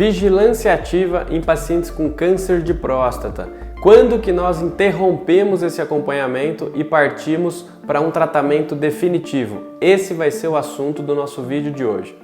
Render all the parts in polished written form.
Vigilância ativa em pacientes com câncer de próstata. Quando que nós interrompemos esse acompanhamento e partimos para um tratamento definitivo? Esse vai ser o assunto do nosso vídeo de hoje.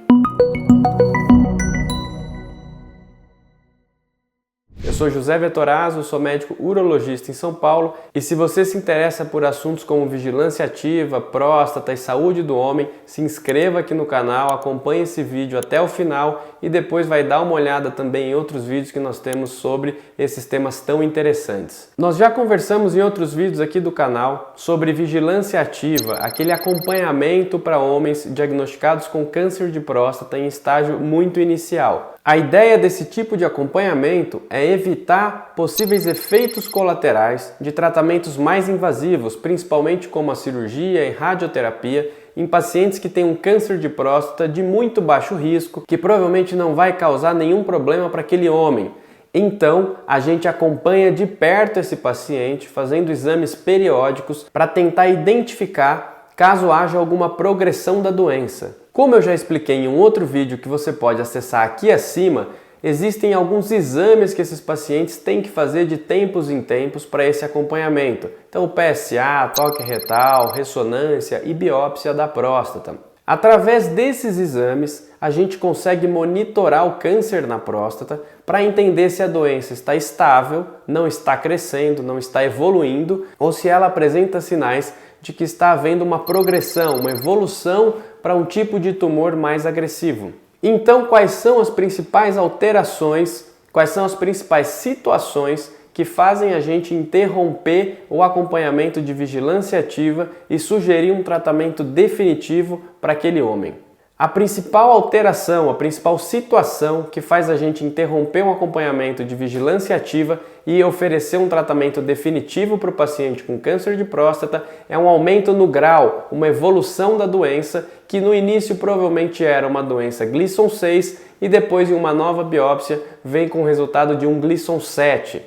Eu sou José Vettorazzo, sou médico urologista em São Paulo e se você se interessa por assuntos como vigilância ativa, próstata e saúde do homem, se inscreva aqui no canal, acompanhe esse vídeo até o final e depois vai dar uma olhada também em outros vídeos que nós temos sobre esses temas tão interessantes. Nós já conversamos em outros vídeos aqui do canal sobre vigilância ativa, aquele acompanhamento para homens diagnosticados com câncer de próstata em estágio muito inicial. A ideia desse tipo de acompanhamento é evitar possíveis efeitos colaterais de tratamentos mais invasivos, principalmente como a cirurgia e radioterapia, em pacientes que têm um câncer de próstata de muito baixo risco, que provavelmente não vai causar nenhum problema para aquele homem. Então, a gente acompanha de perto esse paciente, fazendo exames periódicos para tentar identificar caso haja alguma progressão da doença. Como eu já expliquei em um outro vídeo que você pode acessar aqui acima, existem alguns exames que esses pacientes têm que fazer de tempos em tempos para esse acompanhamento. Então, o PSA, toque retal, ressonância e biópsia da próstata. Através desses exames, a gente consegue monitorar o câncer na próstata para entender se a doença está estável, não está crescendo, não está evoluindo ou se ela apresenta sinais de que está havendo uma progressão, uma evolução para um tipo de tumor mais agressivo. Então, quais são as principais alterações, quais são as principais situações que fazem a gente interromper o acompanhamento de vigilância ativa e sugerir um tratamento definitivo para aquele homem? A principal alteração, a principal situação que faz a gente interromper um acompanhamento de vigilância ativa e oferecer um tratamento definitivo para o paciente com câncer de próstata é um aumento no grau, uma evolução da doença que no início provavelmente era uma doença Gleason 6 e depois em uma nova biópsia vem com o resultado de um Gleason 7.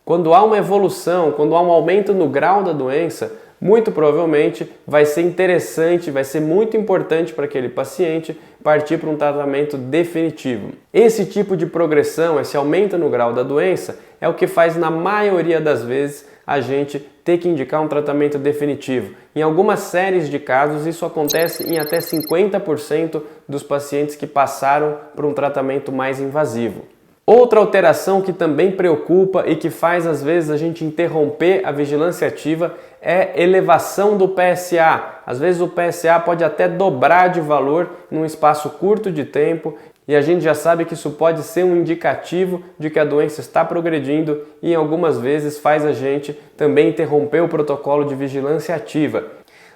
Quando há uma evolução, quando há um aumento no grau da doença, muito provavelmente vai ser interessante, vai ser muito importante para aquele paciente partir para um tratamento definitivo. Esse tipo de progressão, esse aumento no grau da doença, é o que faz na maioria das vezes a gente ter que indicar um tratamento definitivo. Em algumas séries de casos, isso acontece em até 50% dos pacientes que passaram por um tratamento mais invasivo. Outra alteração que também preocupa e que faz às vezes a gente interromper a vigilância ativa é elevação do PSA. Às vezes o PSA pode até dobrar de valor num espaço curto de tempo e a gente já sabe que isso pode ser um indicativo de que a doença está progredindo e em algumas vezes faz a gente também interromper o protocolo de vigilância ativa.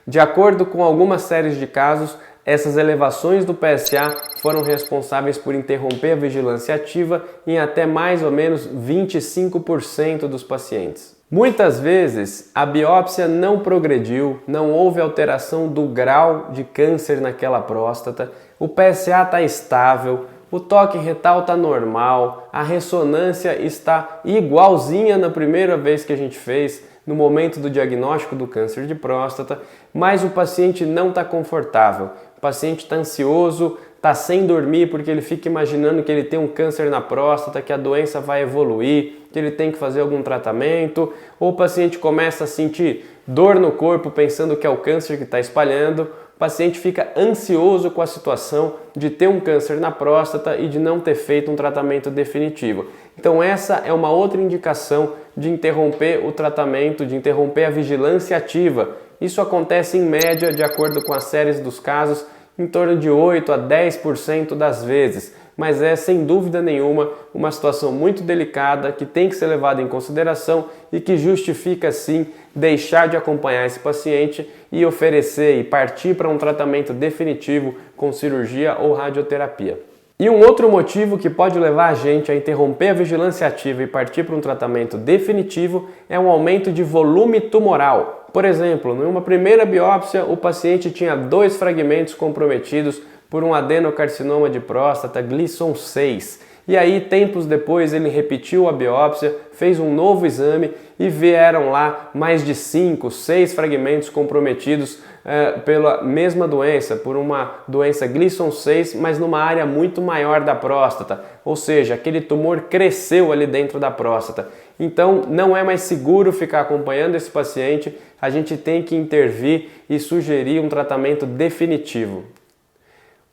De acordo com algumas séries de casos, essas elevações do PSA foram responsáveis por interromper a vigilância ativa em até mais ou menos 25% dos pacientes. Muitas vezes a biópsia não progrediu, não houve alteração do grau de câncer naquela próstata, o PSA está estável, o toque retal está normal, a ressonância está igualzinha na primeira vez que a gente fez, no momento do diagnóstico do câncer de próstata, mas o paciente não está confortável. O paciente está ansioso, está sem dormir porque ele fica imaginando que ele tem um câncer na próstata, que a doença vai evoluir, que ele tem que fazer algum tratamento, ou o paciente começa a sentir dor no corpo pensando que é o câncer que está espalhando. O paciente fica ansioso com a situação de ter um câncer na próstata e de não ter feito um tratamento definitivo. Então essa é uma outra indicação de interromper o tratamento, de interromper a vigilância ativa. Isso acontece em média, de acordo com as séries dos casos, em torno de 8 a 10% das vezes. Mas é, sem dúvida nenhuma, uma situação muito delicada que tem que ser levada em consideração e que justifica, sim, deixar de acompanhar esse paciente e oferecer e partir para um tratamento definitivo com cirurgia ou radioterapia. E um outro motivo que pode levar a gente a interromper a vigilância ativa e partir para um tratamento definitivo é um aumento de volume tumoral. Por exemplo, em uma primeira biópsia, o paciente tinha 2 fragmentos comprometidos por um adenocarcinoma de próstata Gleason 6. E aí, tempos depois, ele repetiu a biópsia, fez um novo exame e vieram lá mais de 5, 6 fragmentos comprometidos pela mesma doença, por uma doença Gleason 6, mas numa área muito maior da próstata, ou seja, aquele tumor cresceu ali dentro da próstata. Então não é mais seguro ficar acompanhando esse paciente, a gente tem que intervir e sugerir um tratamento definitivo.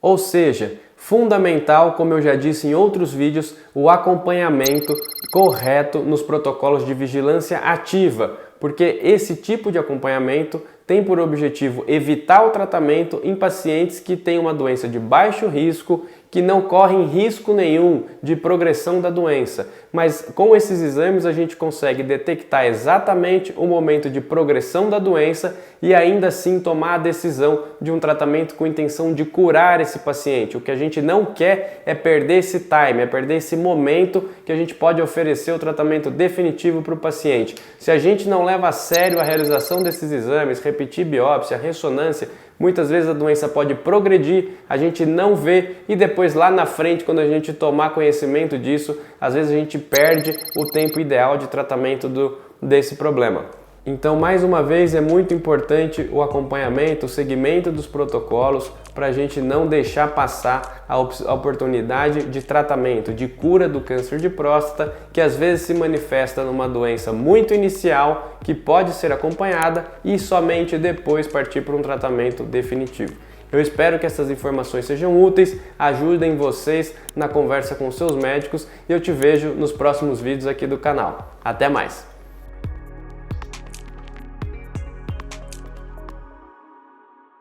Ou seja, fundamental, como eu já disse em outros vídeos, o acompanhamento correto nos protocolos de vigilância ativa, porque esse tipo de acompanhamento tem por objetivo evitar o tratamento em pacientes que têm uma doença de baixo risco, que não correm risco nenhum de progressão da doença. Mas com esses exames a gente consegue detectar exatamente o momento de progressão da doença e ainda assim tomar a decisão de um tratamento com intenção de curar esse paciente. O que a gente não quer é perder esse time, é perder esse momento que a gente pode oferecer o tratamento definitivo para o paciente. Se a gente não leva a sério a realização desses exames, repetir biópsia, ressonância, muitas vezes a doença pode progredir, a gente não vê e depois lá na frente, quando a gente tomar conhecimento disso, às vezes a gente perde o tempo ideal de tratamento desse problema. Então, mais uma vez, é muito importante o acompanhamento, o seguimento dos protocolos para a gente não deixar passar a oportunidade de tratamento, de cura do câncer de próstata, que às vezes se manifesta numa doença muito inicial, que pode ser acompanhada e somente depois partir para um tratamento definitivo. Eu espero que essas informações sejam úteis, ajudem vocês na conversa com seus médicos e eu te vejo nos próximos vídeos aqui do canal. Até mais!